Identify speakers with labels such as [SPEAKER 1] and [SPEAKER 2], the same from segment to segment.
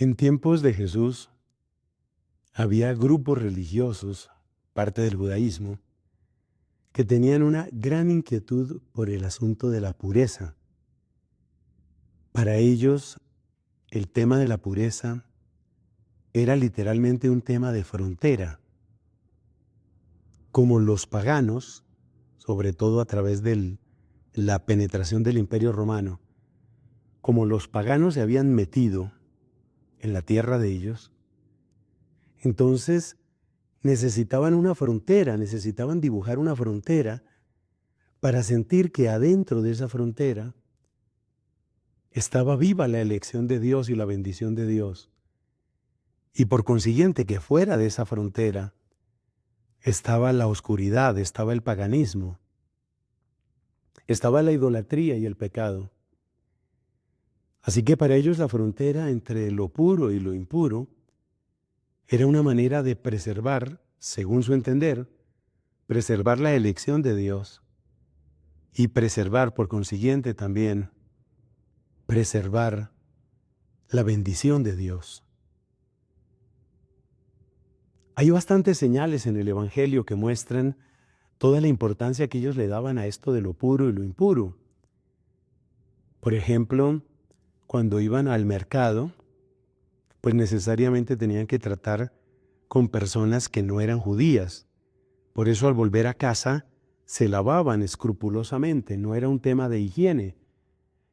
[SPEAKER 1] En tiempos de Jesús había grupos religiosos, parte del judaísmo, que tenían una gran inquietud por el asunto de la pureza. Para ellos, el tema de la pureza era literalmente un tema de frontera. Como los paganos, sobre todo a través de la penetración del Imperio Romano, como los paganos se habían metido en la tierra de ellos, entonces necesitaban una frontera, necesitaban dibujar una frontera para sentir que adentro de esa frontera estaba viva la elección de Dios y la bendición de Dios. Y por consiguiente que fuera de esa frontera estaba la oscuridad, estaba el paganismo, estaba la idolatría y el pecado. Así que para ellos la frontera entre lo puro y lo impuro era una manera de preservar, según su entender, preservar la elección de Dios y preservar por consiguiente también, preservar la bendición de Dios. Hay bastantes señales en el Evangelio que muestran toda la importancia que ellos le daban a esto de lo puro y lo impuro. Por ejemplo, cuando iban al mercado, pues necesariamente tenían que tratar con personas que no eran judías. Por eso al volver a casa se lavaban escrupulosamente, no era un tema de higiene,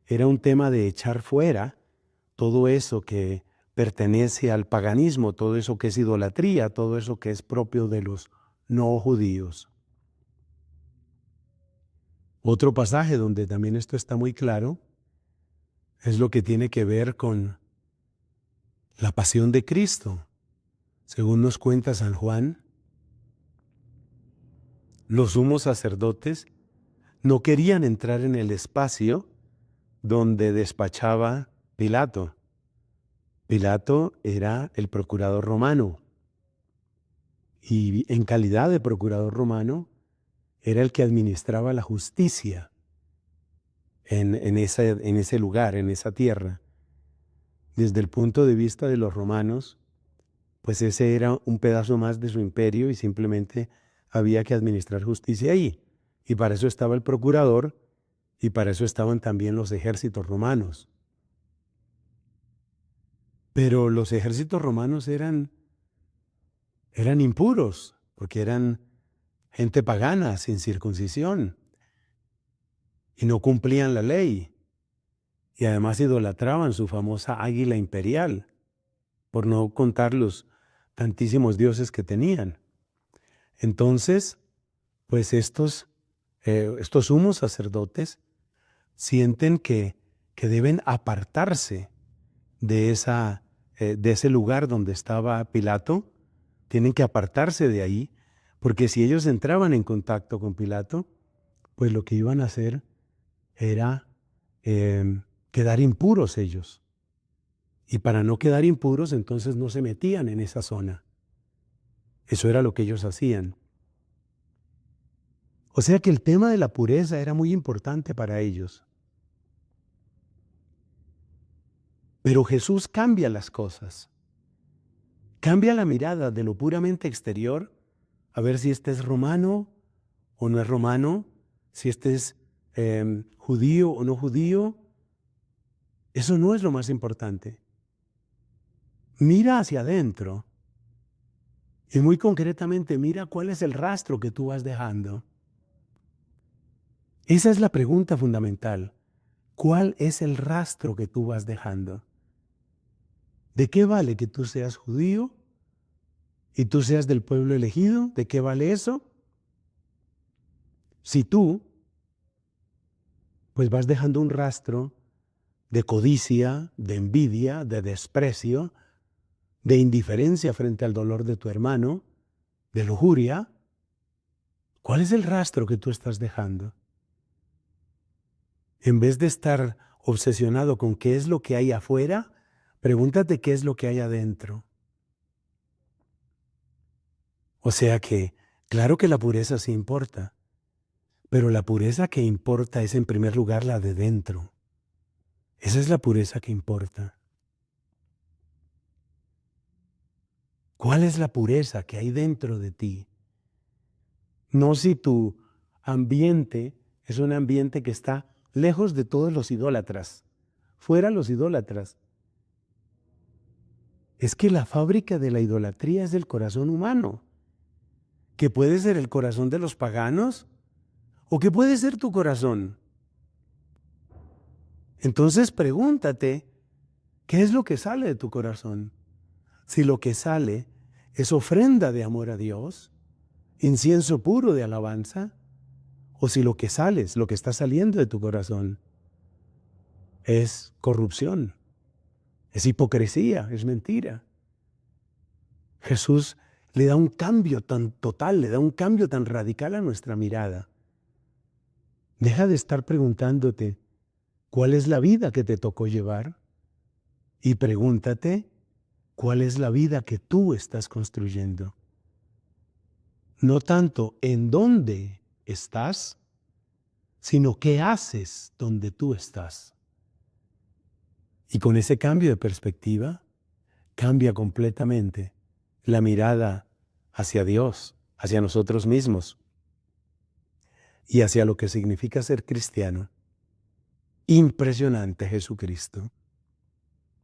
[SPEAKER 1] era un tema de echar fuera todo eso que pertenece al paganismo, todo eso que es idolatría, todo eso que es propio de los no judíos. Otro pasaje donde también esto está muy claro es lo que tiene que ver con la pasión de Cristo. Según nos cuenta San Juan, los sumos sacerdotes no querían entrar en el espacio donde despachaba Pilato. Pilato era el procurador romano y en calidad de procurador romano era el que administraba la justicia en ese lugar, en esa tierra. Desde el punto de vista de los romanos, pues ese era un pedazo más de su imperio y simplemente había que administrar justicia ahí. Y para eso estaba el procurador y para eso estaban también los ejércitos romanos. Pero los ejércitos romanos eran impuros, porque eran gente pagana, sin circuncisión, y no cumplían la ley. Y además idolatraban su famosa águila imperial, por no contar los tantísimos dioses que tenían. Entonces, pues estos sumos sacerdotes sienten que deben apartarse de ese lugar donde estaba Pilato, tienen que apartarse de ahí, porque si ellos entraban en contacto con Pilato, pues lo que iban a hacer era quedar impuros ellos. Y para no quedar impuros, entonces no se metían en esa zona. Eso era lo que ellos hacían. O sea que el tema de la pureza era muy importante para ellos. Pero Jesús cambia las cosas. Cambia la mirada de lo puramente exterior, a ver si este es romano o no es romano, si este es judío o no judío. Eso no es lo más importante. Mira hacia adentro y muy concretamente mira cuál es el rastro que tú vas dejando. Esa es la pregunta fundamental. ¿Cuál es el rastro que tú vas dejando? ¿De qué vale que tú seas judío y tú seas del pueblo elegido? ¿De qué vale eso? Si tú, pues vas dejando un rastro de codicia, de envidia, de desprecio, de indiferencia frente al dolor de tu hermano, de lujuria, ¿cuál es el rastro que tú estás dejando? En vez de estar obsesionado con qué es lo que hay afuera, pregúntate qué es lo que hay adentro. O sea que, claro que la pureza sí importa, pero la pureza que importa es en primer lugar la de dentro. Esa es la pureza que importa. ¿Cuál es la pureza que hay dentro de ti? No si tu ambiente es un ambiente que está lejos de todos los idólatras, fuera los idólatras. Es que la fábrica de la idolatría es el corazón humano, que puede ser el corazón de los paganos o que puede ser tu corazón. Entonces pregúntate, ¿qué es lo que sale de tu corazón? Si lo que sale es ofrenda de amor a Dios, incienso puro de alabanza, o si lo que sale es lo que está saliendo de tu corazón es corrupción, es hipocresía, es mentira. Jesús le da un cambio tan total, le da un cambio tan radical a nuestra mirada. Deja de estar preguntándote cuál es la vida que te tocó llevar y pregúntate cuál es la vida que tú estás construyendo. No tanto en dónde estás, sino qué haces donde tú estás. Y con ese cambio de perspectiva, cambia completamente la mirada hacia Dios, hacia nosotros mismos y hacia lo que significa ser cristiano. Impresionante Jesucristo.